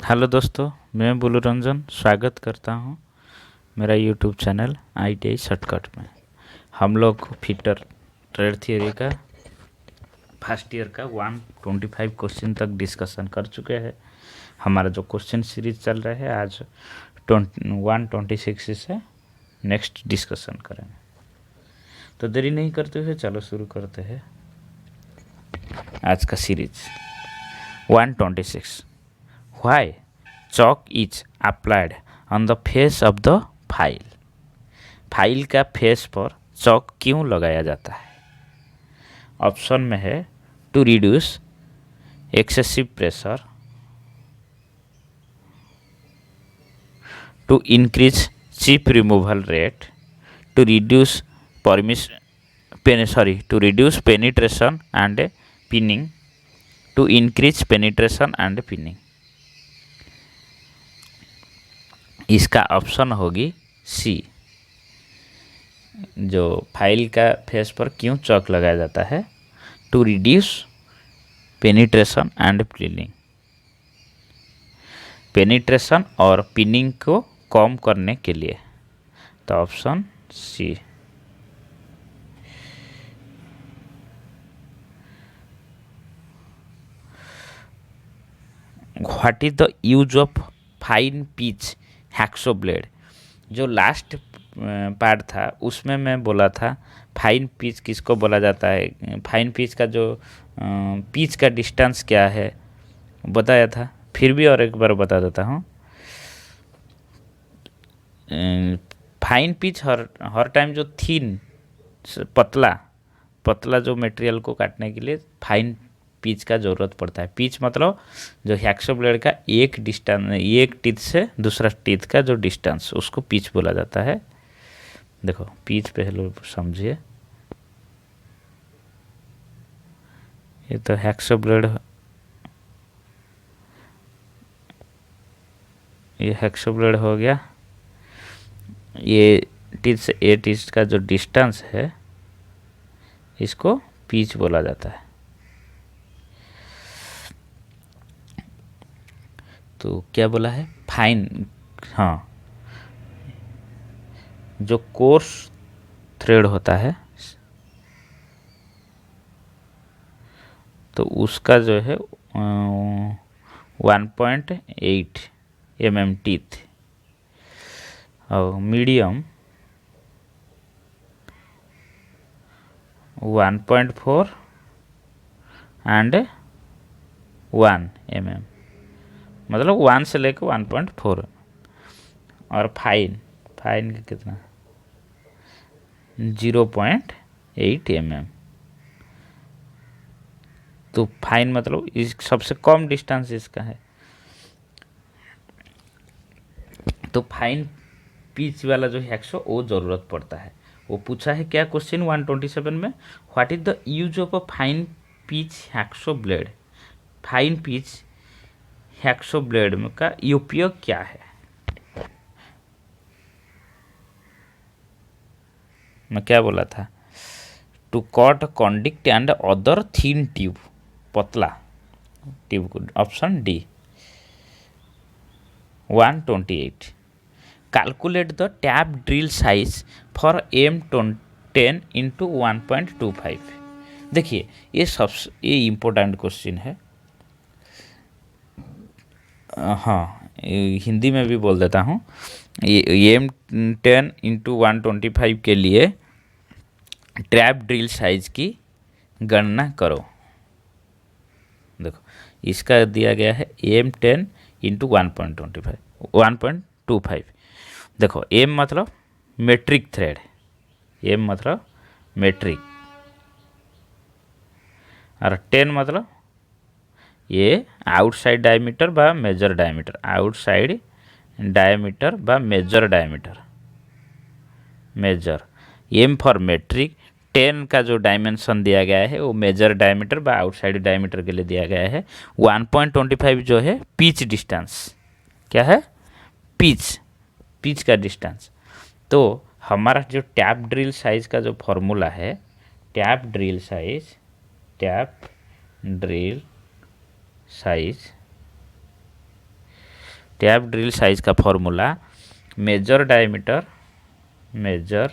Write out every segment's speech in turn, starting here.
Hello दोस्तों, मैं बुलू रंजन स्वागत करता हूं मेरा यूट्यूब चैनल ITI शॉर्टकट में। हम लोग फिटर ट्रेड थियरी का फर्स्ट ईयर का 125 क्वेश्चन तक डिस्कशन कर चुके हैं। हमारा जो क्वेश्चन सीरीज चल रहा है आज 126 से नेक्स्ट डिस्कशन करेंगे। तो देरी नहीं करते हुए चलो शुरू करते हैं आज का series 126। Why chalk is applied on the face of the file. File का फेस पर चौक क्यों लगाया जाता है? ऑप्शन में है to reduce excessive pressure, to increase chip removal rate, to reduce to reduce penetration and pinning, to increase penetration and pinning. इसका option होगी सी। जो फाइल का फेस पर क्यों चौक लगाया जाता है? To reduce penetration and pinning. Penetration और पिनिंग को कम करने के लिए। तो option C. What is the use of fine pitch hacksaw blade? जो लास्ट पार्ट था उसमें मैं बोला था फाइन पिच किसको बोला जाता है, फाइन पिच का जो पिच का डिस्टेंस क्या है बताया था। फिर भी और एक बार बता देता हूँ। फाइन पिच हर टाइम जो थीन पतला जो मटेरियल को काटने के लिए फाइन पिच का ज़रूरत पड़ता है। पिच मतलब जो हैक्सो ब्लेड का एक टीथ से दूसरा टीथ का जो डिस्टेंस उसको पिच बोला जाता है। देखो पिच पहले समझिए। ये तो हैक्सो ब्लेड, ये हैक्सो ब्लेड हो गया। ये टीथ से ए टीथ का जो डिस्टेंस है इसको पिच बोला जाता है। तो क्या बोला है? फाइन, हाँ, जो कोर्स थ्रेड होता है तो उसका जो है 1.8 mm टीथ और मीडियम 1.4 एंड 1 mm, मतलब 1 से लेकर 1.4। और फाइन का कितना? 0.8 mm। तो फाइन मतलब इस सबसे कम डिस्टेंस इसका है। तो फाइन पिच वाला जो हैक्सो वो ज़रूरत पड़ता है। वो पूछा है क्या क्वेश्चन 127 में? What is the use of a fine pitch hacksaw blade? Fine pitch hacksaw blade का उपयोग क्या है? मैं क्या बोला था? To cut conduit and other thin tube, पतला ट्यूब को। Option D. 128। Calculate the tap drill size for M10 into 1.25। देखिए ये इम्पोर्टेंट क्वेश्चन है। हाँ, हिंदी में भी बोल देता हूँ। ये M10 इंटू 125 के लिए ट्रैप ड्रिल साइज की गणना करो। देखो इसका दिया गया है M10 इंटू 1.25। देखो M मतलब मेट्रिक थ्रेड, M मतलब मेट्रिक, और 10 मतलब ये आउटसाइड डायमीटर बा मेजर डायमीटर, आउटसाइड डायमीटर बा major diameter, major. M for metric, 10 का जो डायमेंशन दिया गया है वो मेजर डायमीटर बा आउटसाइड डायमीटर के लिए दिया गया है। 1.25 जो है पिच डिस्टेंस, क्या है? पिच का डिस्टेंस। तो हमारा जो टैप ड्रिल साइज का जो फॉर्मूला है, tap drill size tap drill size का formula major diameter, major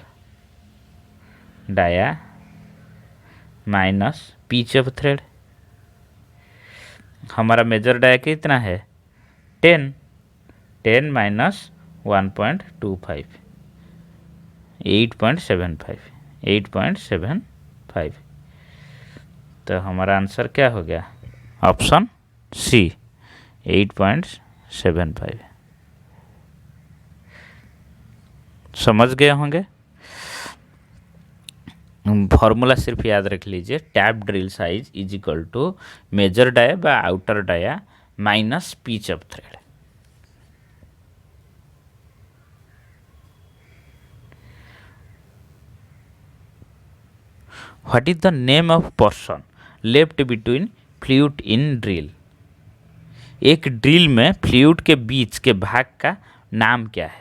dia minus pitch of thread. हमारा मेजर डाया कितना है 10, 10 माइनस 1.25, 8.75, 8.75। तो हमारा आंसर क्या हो गया ऑप्शन सी 8.75। समझ गए होंगे। फॉर्मूला सिर्फ याद रख लीजिए, tap drill size is equal to major dia व outer dia minus pitch of thread. What is the name of person left between fluid in drill. एक ड्रिल में फ्लूइड के बीच के भाग का नाम क्या है।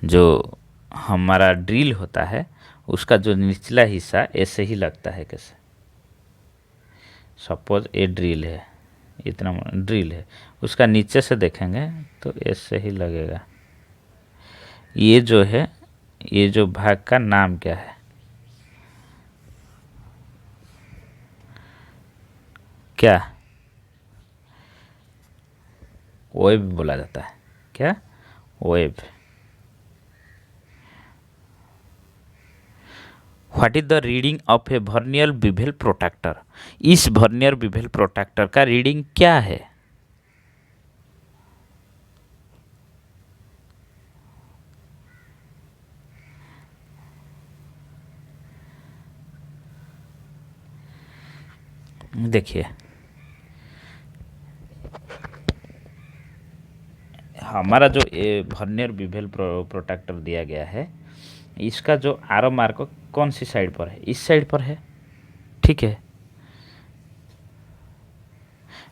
जो हमारा ड्रिल होता है उसका जो निचला हिस्सा ऐसे ही लगता है कैसे। सपोज ये ड्रिल है, इतना ड्रिल है, उसका नीचे से देखेंगे तो ऐसे ही लगेगा। ये जो है, ये जो भाग का नाम क्या है, क्या वेब बोला जाता है। क्या web. What is the reading of A vernier bevel protractor. इस वर्नियर बिवेल प्रोट्रैक्टर का रीडिंग क्या है। देखिए हमारा जो ये वर्नियर बिवेल प्रोट्रैक्टर दिया गया है, इसका जो आरो मार्क कौन सी साइड पर है, इस साइड पर है, ठीक है,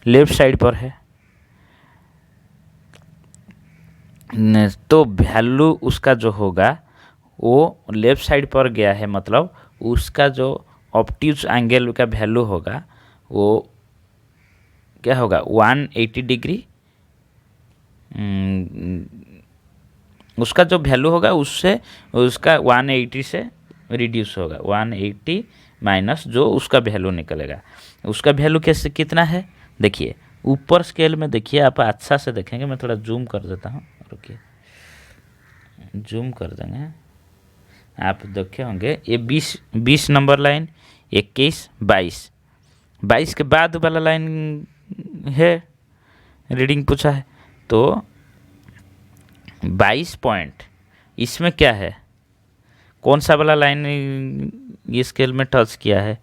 लेफ्ट साइड पर है। तो वैल्यू उसका जो होगा वो लेफ्ट साइड पर गया है, मतलब उसका जो ऑप्टिक्स एंगल का वैल्यू होगा वो क्या होगा 180 डिग्री। उसका जो वैल्यू होगा उससे उसका 180 से रिड्यूस होगा, 180 माइनस जो उसका वैल्यू निकलेगा। उसका वैल्यू कैसे कितना है देखिए, ऊपर स्केल में देखिए, आप अच्छा से देखेंगे, मैं थोड़ा जूम कर देता हूँ, रुकिए जूम कर देंगे, आप देखे होंगे ये 20 नंबर लाइन, 21, 22 के बाद वाला लाइन है, रीडिंग पूछा है तो 22 पॉइंट, इसमें क्या है, कौन सा वाला लाइन ये स्केल में टच किया है,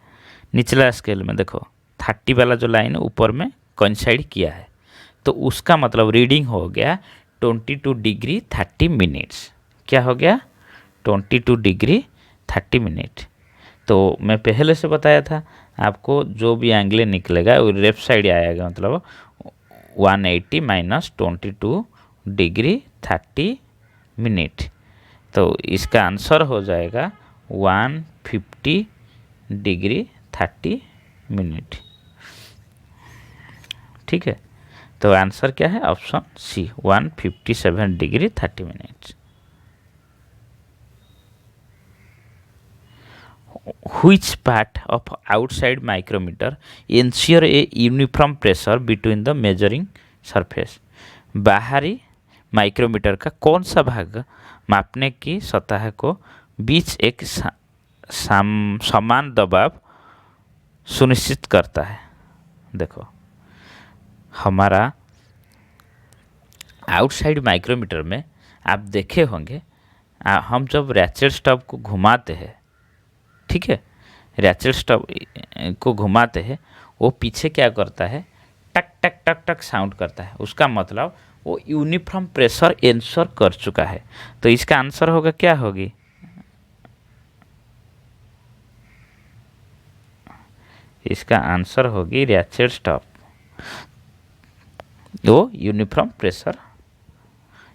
निचला स्केल में देखो 30 वाला जो लाइन ऊपर में कोइंसाइड किया है, तो उसका मतलब रीडिंग हो गया 22 डिग्री 30 मिनट्स। क्या हो गया 22 डिग्री 30 मिनट। तो मैं पहले से बताया था आपको, जो भी एंगल निकलेगा वो लेफ्ट साइड आएगा, मतलब 180 माइनस 22 डिग्री 30 मिनट। तो इसका आंसर हो जाएगा 150 डिग्री 30 मिनट। ठीक है, तो आंसर क्या है option C 157 degree 30 minute. Which part of outside micrometer ensure a uniform pressure between the measuring surface। बाहरी माइक्रोमीटर का कौन सा भाग मापने की सतह को बीच एक समान दबाव सुनिश्चित करता है। देखो हमारा आउटसाइड माइक्रोमीटर में आप देखे होंगे, हम जब रैचेट स्टब को घुमाते हैं, ठीक है, रैचेट स्टब को घुमाते हैं, वो पीछे क्या करता है, टक टक टक टक साउंड करता है, उसका मतलब वो यूनिफॉर्म प्रेशर इंश्योर कर चुका है। तो इसका आंसर होगा क्या होगी, इसका आंसर होगी रैचेट स्टब, वो यूनिफॉर्म प्रेशर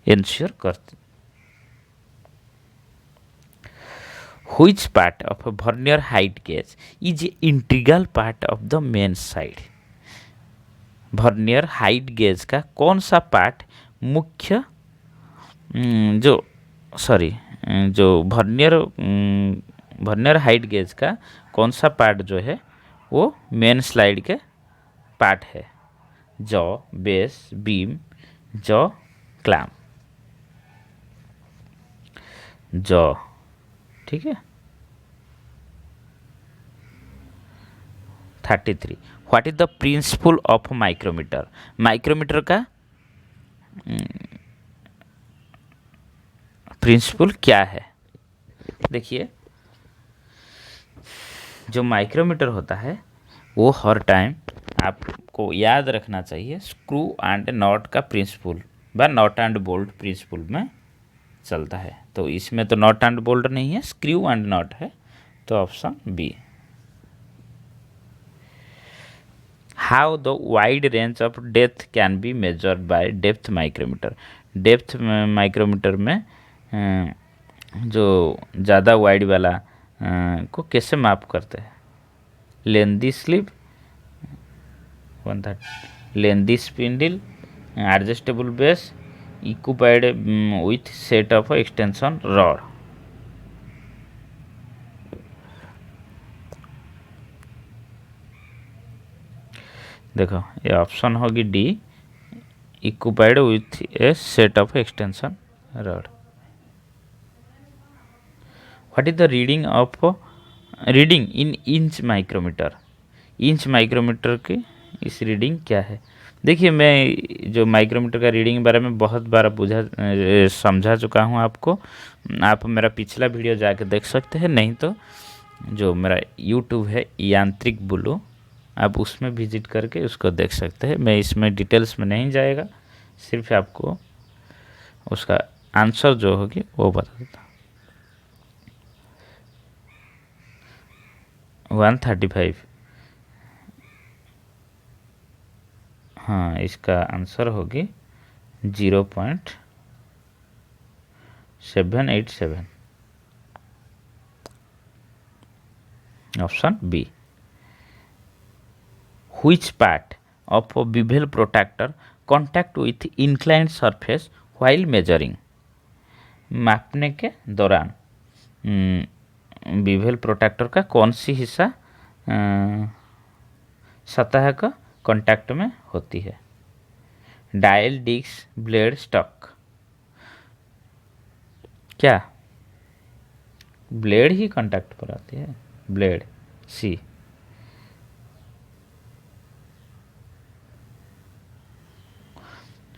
इंश्योर करते। Which part of a vernier height gauge is an integral part of the main side। Vernier height gauge का कौन सा पार्ट मुख्य जो सॉरी जो वर्नियर हाइट गेज का कौन सा पार्ट जो है वो मेन स्लाइड के पार्ट है? Jaw, base, beam, jaw, clamp. Jaw, ठीक है। 33 what is the principle of micrometer? Micrometer का प्रिंसिपल क्या है? देखिए, जो माइक्रोमीटर होता है वो हर टाइम आपको याद रखना चाहिए स्क्रू एंड नॉट का प्रिंसिपल व नॉट एंड बोल्ट प्रिंसिपल में चलता है। तो इसमें तो नॉट एंड बोल्ट नहीं है, स्क्रू एंड नॉट है, तो option B. How the wide range of depth can be measured by depth micrometer? Depth micrometer में जो ज़्यादा वाइड वाला को कैसे माप करते हैं? Lengthy slip, 130 lengthy spindle, adjustable base, equipped with set of extension rod. देखो ये ऑप्शन होगी D, equipped with a set of extension rod. What is the reading in inch micrometer? Inch micrometer की इस रीडिंग क्या है? देखिए, मैं जो माइक्रोमीटर का रीडिंग के बारे में बहुत बार समझा चुका हूँ आपको। आप मेरा पिछला वीडियो जाके देख सकते हैं, नहीं तो जो मेरा यूट्यूब है यांत्रिक बुलू, आप उसमें विजिट करके उसको देख सकते हैं। मैं इसमें डिटेल्स में नहीं जाएगा, सिर्फ आपको उसका आंसर जो होगी वो बता देता। 135, हाँ, इसका आंसर होगी 0.787, option B. Which part of a bevel protractor contact with inclined surface while measuring? मापने के दौरान बिवेल प्रोट्रैक्टर का कौन सी हिस्सा सतह का कांटेक्ट में होती है? Dial, disc, blade, stock. क्या ब्लेड ही कांटेक्ट पर आती है? Blade, C.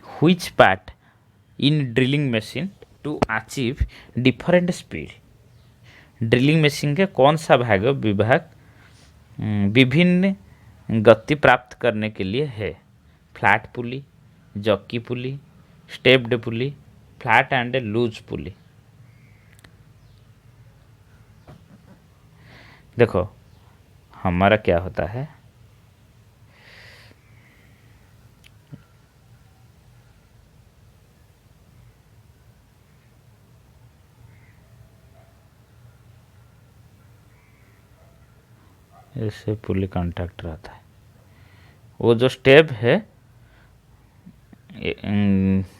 Which part in drilling machine to achieve different speed? Drilling machine के कौन सा विभाग विभिन्न गति प्राप्त करने के लिए है? Flat pulley, jockey pulley, stepped pulley, flat and loose pulley. देखो हमारा क्या होता है, ऐसे पुली कांटेक्ट रहता है। वो जो स्टेप है,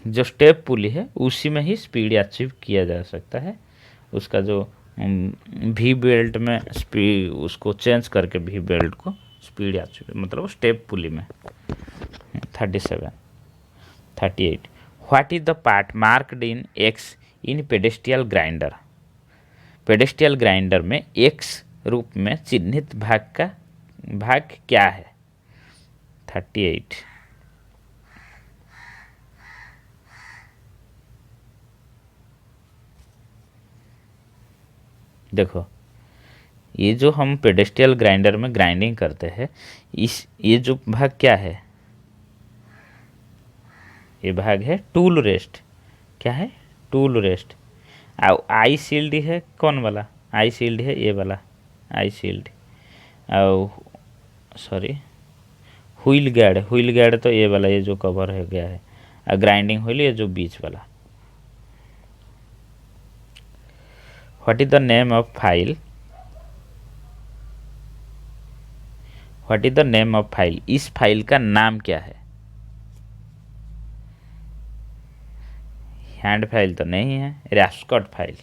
जो स्टेप पुली है उसी में ही स्पीड अचीव किया जा सकता है। उसका जो भी बेल्ट में स्पीड, उसको चेंज करके भी बेल्ट को स्पीड अचीव, मतलब स्टेप पुली में। 37, 38 what is the part marked in X in pedestal grinder? Pedestal grinder में एक्स रूप में चिन्हित भाग क्या है? 38, देखो ये जो हम पेडेस्ट्रियल ग्राइंडर में ग्राइंडिंग करते हैं, ये जो भाग क्या है? ये भाग है टूल रेस्ट। क्या है? Tool rest. आई शील्ड है कौन वाला? आई शील्ड है ये वाला, आई शील्ड। सॉरी, व्हील गार्ड तो ये वाला, ये जो कवर है गया है। और ग्राइंडिंग व्हील ये जो बीच वाला। What is the name of file? What is the name of file? इस फाइल का नाम क्या है? हैंड फाइल तो नहीं है, rasp cut file,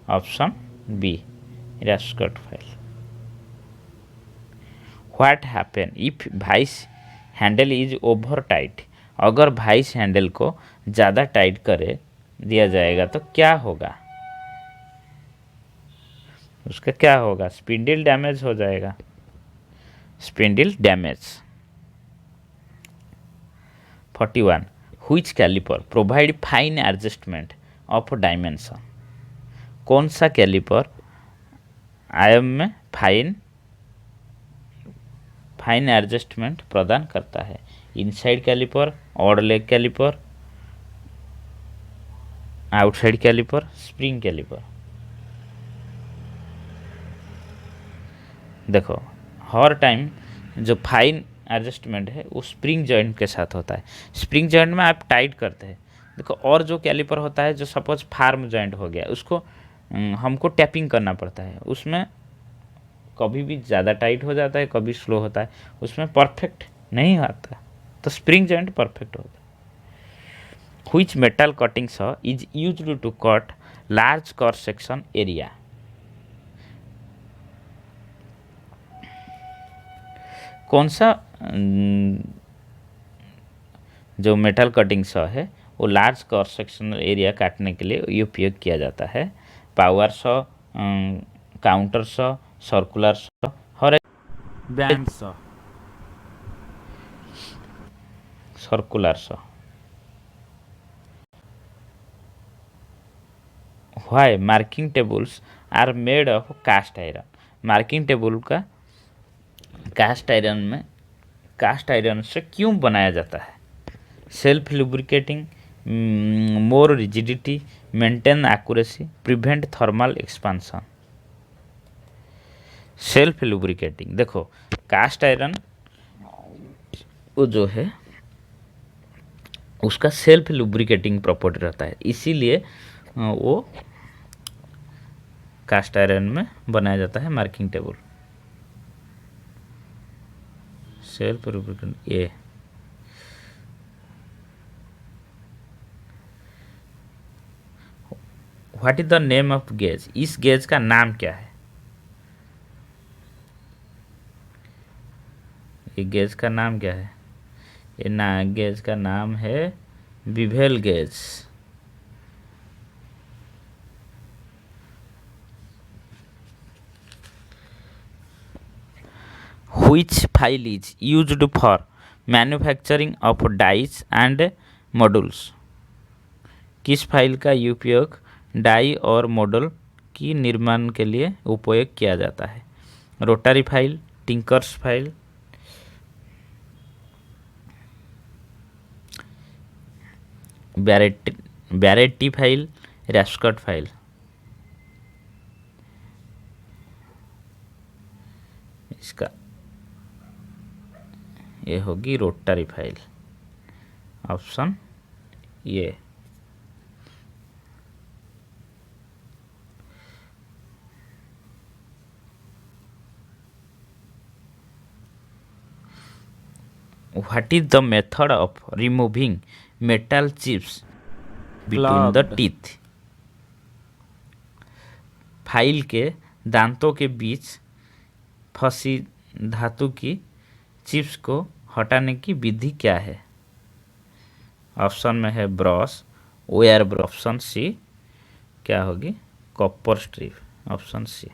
option B rasp cut file. What happen if vice handle is over tight, अगर वाइस हैंडल को ज़्यादा टाइट करे दिया जाएगा तो क्या होगा, उसका क्या होगा, स्पिंडल डैमेज हो जाएगा, spindle damage. 41 which caliper provide fine adjustment of dimension, कौन सा कैलिपर आयाम में फाइन एडजस्टमेंट प्रदान करता है, inside caliper, odd leg caliper, outside caliper, spring caliper. देखो हर टाइम जो फाइन एडजस्टमेंट है वो स्प्रिंग जॉइंट के साथ होता है, स्प्रिंग जॉइंट में आप टाइट करते हैं। देखो और जो कैलिपर होता है, जो सपोज फार्म जॉइंट हो गया, उसको हमको टैपिंग करना पड़ता है, उसमें कभी भी ज़्यादा टाइट हो जाता है, कभी स्लो होता है, उसमें परफेक्ट नहीं आता, तो स्प्रिंग जॉइंट परफेक्ट होता है। Which metal cutting saw is used to cut large cross section area, कौन सा जो मेटल कटिंग सॉ है वो लार्ज क्रॉस सेक्शनल एरिया काटने के लिए उपयोग किया जाता है, power saw, counter saw, circular saw और band saw, circular saw. Why marking tables are made of cast iron, marking table का कास्ट आयरन से क्यों बनाया जाता है, self lubricating, more rigidity, maintain accuracy, prevent thermal expansion. Self lubricating, देखो cast iron वो जो है उसका सेल्फ लुब्रिकेटिंग प्रॉपर्टी रहता है, इसीलिए वो कास्ट आयरन में बनाया जाता है marking table. Self lubricating A. What is the name of gauge, इस गेज का नाम क्या है, ये गेज का नाम क्या है, ये गेज का नाम है bevel gauge. Which file is used for manufacturing of dies and modules, किस फाइल का उपयोग डाई और मॉडल की निर्माण के लिए उपयोग किया जाता है, rotary file, tinker's file, barrette file, rasp cut file. इसका ये होगी रोटरी फाइल, ऑप्शन ये। What is the method of removing metal chips between the teeth, file के दांतों के बीच फंसी धातु की चिप्स को हटाने की विधि क्या है, ऑप्शन में है brush, wire brush, option C क्या होगी copper strip, option C.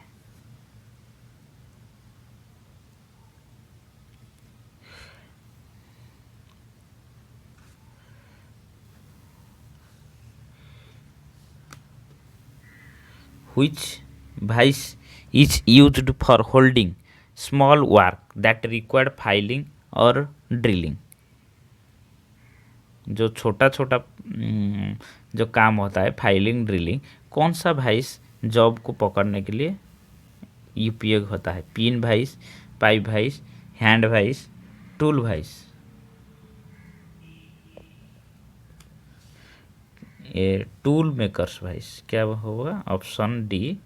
Which vice is used for holding small work that required filing or drilling, जो छोटा छोटा जो काम होता है फाइलिंग ड्रिलिंग, कौन सा वाइस जॉब को पकड़ने के लिए उपयोग होता है, pin vice, pipe vice, hand vice, tool vice. ये टूल मेकर्स वाइस क्या होगा, option D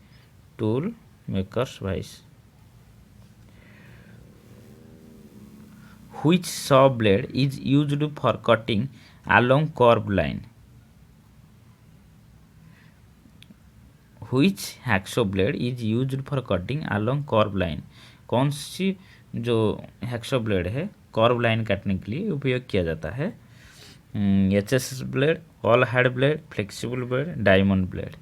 tool makers vice. Which saw blade is used for cutting along curved line, which hacksaw blade is used for cutting along curve line, कौन सी जो hacksaw blade है curve line काटने के लिए उपयोग किया जाता है? HS blade, all hard blade, flexible blade, diamond blade.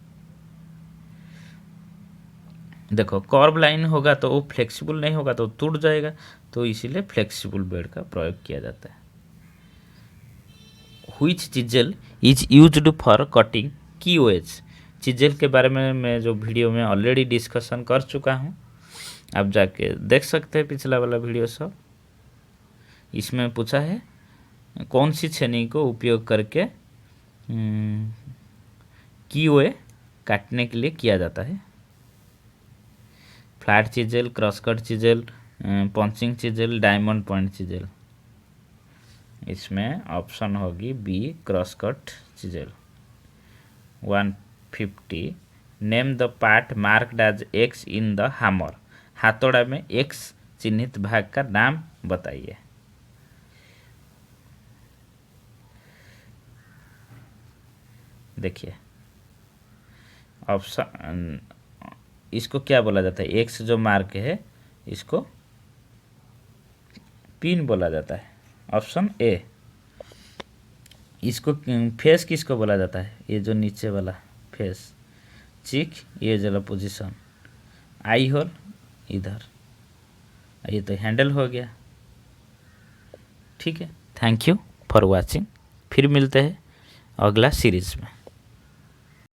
देखो कर्व लाइन होगा तो वो फ्लेक्सिबल नहीं होगा तो टूट जाएगा, तो इसीलिए फ्लेक्सिबल ब्लेड का प्रयोग किया जाता है। Which chisel is used for cutting की वेज, चिजल के बारे में मैं जो वीडियो में ऑलरेडी डिस्कशन कर चुका हूँ, आप जाके देख सकते हैं पिछला वाला वीडियो सब। इसमें पूछा है कौन सी छेनी को उपयोग करके की वे काटने के लिए किया जाता है? Flat chisel, cross cut chisel, punching chisel, diamond point chisel. इसमें ऑप्शन होगी B cross cut chisel. 150 name the part marked as X in the hammer, हाथोड़ा में एक्स चिन्हित भाग का नाम बताइए। देखिए ऑप्शन, इसको क्या बोला जाता है? एक्स जो मार्क है इसको पिन बोला जाता है, ऑप्शन ए। इसको फेस किसको बोला जाता है? ये जो नीचे वाला फेस, चीक, ये जो पोजीशन, आई होल इधर, ये तो हैंडल हो गया। ठीक है, थैंक यू फॉर वाचिंग, फिर मिलते हैं अगला सीरीज में।